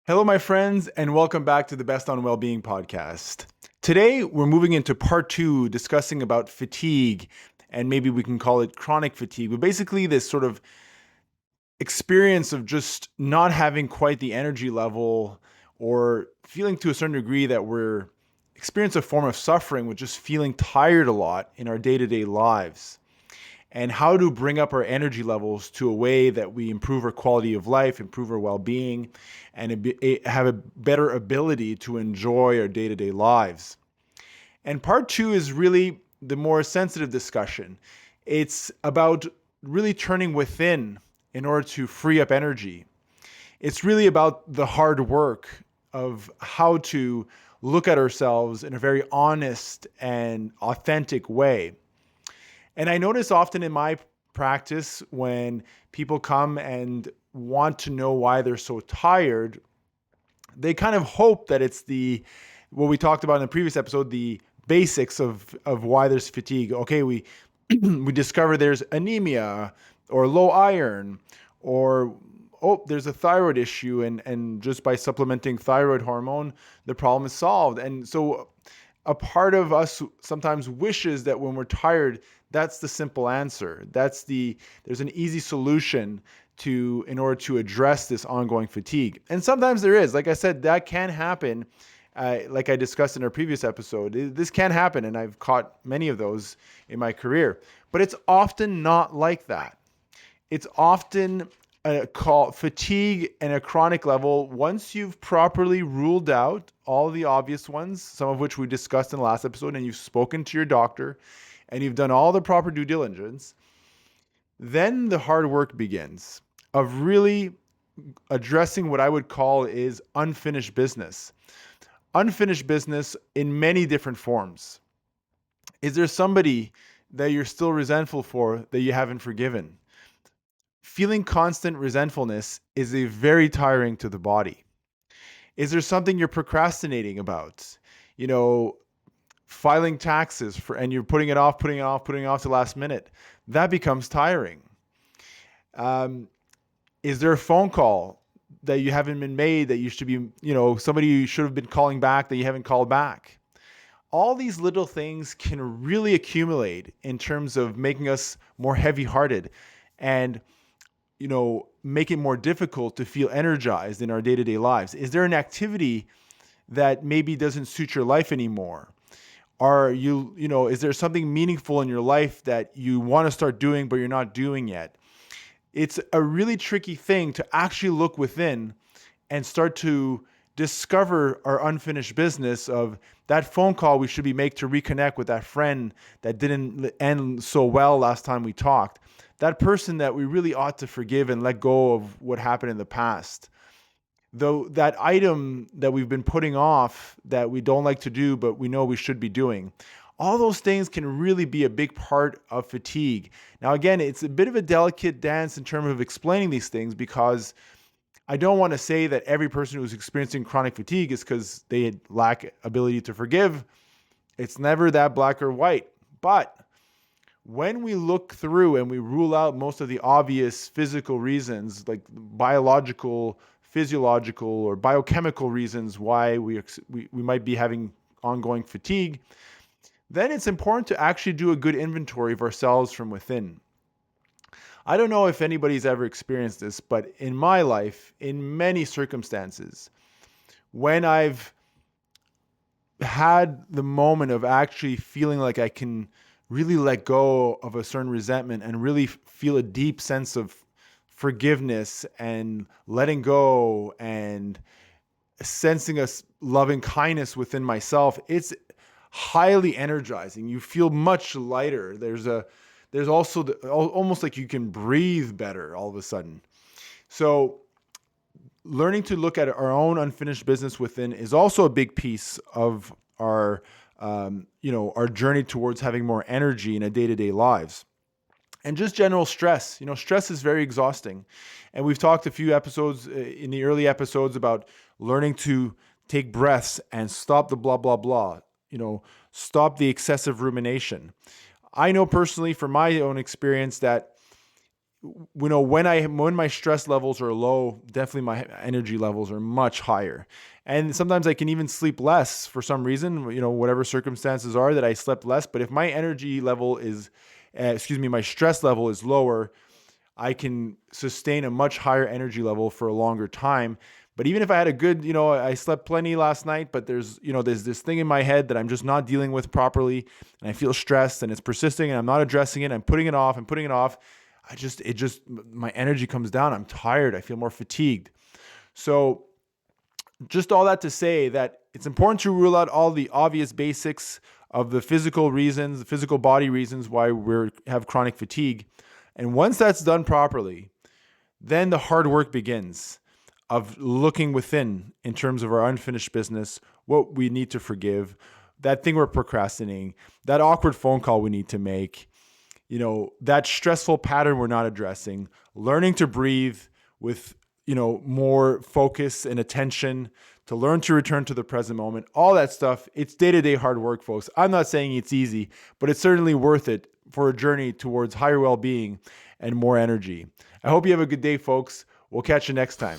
Hello, my friends, and welcome back to the Best on Wellbeing podcast. Today, we're moving into part two, discussing about fatigue, and maybe we can call it chronic fatigue, but basically, this sort of experience of just not having quite the energy level or feeling to a certain degree that we're experience a form of suffering with just feeling tired a lot in our day-to-day lives, and how to bring up our energy levels to a way that we improve our quality of life, improve our well-being, and have a better ability to enjoy our day-to-day lives. And part two is really the more sensitive discussion. It's about really turning within in order to free up energy. It's really about the hard work of how to look at ourselves in a very honest and authentic way. And I notice often in my practice when people come and want to know why they're so tired, they kind of hope that it's the what we talked about in the previous episode, the basics of why there's fatigue. Okay, we we discover there's anemia or low iron, or oh, there's a thyroid issue, and just by supplementing thyroid hormone, the problem is solved. And so a part of us sometimes wishes that when we're tired, that's the simple answer. There's an easy solution to in order to address this ongoing fatigue. And sometimes there is. Like I said, that can happen. Like I discussed in our previous episode, this can happen, and I've caught many of those in my career. But it's often not like that. It's often called fatigue and a chronic level. Once you've properly ruled out all the obvious ones, some of which we discussed in the last episode, and you've spoken to your doctor and you've done all the proper due diligence, then the hard work begins of really addressing what I would call is unfinished business. Unfinished business in many different forms. Is there somebody that you're still resentful for that you haven't forgiven? Feeling constant resentfulness is a very tiring to the body. Is there something you're procrastinating about? You know, filing taxes for and you're putting it off to last minute. That becomes tiring. Um, is there a phone call that you haven't been made that you should be, somebody you should have been calling back that you haven't called back? All these little things can really accumulate in terms of making us more heavy-hearted and make it more difficult to feel energized in our day-to-day lives. Is there an activity that maybe doesn't suit your life anymore? Are is there something meaningful in your life that you want to start doing but you're not doing yet? It's a really tricky thing to actually look within and start to discover our unfinished business of that phone call we should be make to reconnect with that friend that didn't end so well last time we talked. That person that we really ought to forgive and let go of what happened in the past. Though that item that we've been putting off that we don't like to do, but we know we should be doing. All those things can really be a big part of fatigue. Now, again, it's a bit of a delicate dance in terms of explaining these things because I don't want to say that every person who's experiencing chronic fatigue is because they lack ability to forgive. It's never that black or white. But when we look through and we rule out most of the obvious physical reasons, like biological, physiological, or biochemical reasons why we might be having ongoing fatigue, then it's important to actually do a good inventory of ourselves from within. I don't know if anybody's ever experienced this, but in my life, in many circumstances, when I've had the moment of actually feeling like I can really let go of a certain resentment and really feel a deep sense of forgiveness and letting go and sensing a loving kindness within myself, it's highly energizing. You feel much lighter. There's also almost like you can breathe better all of a sudden. So learning to look at our own unfinished business within is also a big piece of our our journey towards having more energy in a day-to-day lives. And just general stress. Stress is very exhausting. And we've talked a few episodes in the early episodes about learning to take breaths and stop the blah, blah, blah. Stop the excessive rumination. I know personally from my own experience that when my stress levels are low, definitely my energy levels are much higher. And sometimes I can even sleep less for some reason, whatever circumstances are that I slept less. But if my energy level is, my stress level is lower, I can sustain a much higher energy level for a longer time. But even if I had a good, I slept plenty last night, but there's this thing in my head that I'm just not dealing with properly, and I feel stressed and it's persisting and I'm not addressing it. I'm putting it off. My energy comes down. I'm tired. I feel more fatigued. So just all that to say that it's important to rule out all the obvious basics of the physical reasons, the physical body reasons why we have chronic fatigue. And once that's done properly, then the hard work begins of looking within in terms of our unfinished business, what we need to forgive, that thing we're procrastinating, that awkward phone call we need to make, that stressful pattern we're not addressing, learning to breathe with, more focus and attention, to learn to return to the present moment, all that stuff. It's day-to-day hard work, folks. I'm not saying it's easy, but it's certainly worth it for a journey towards higher well-being and more energy. I hope you have a good day, folks. We'll catch you next time.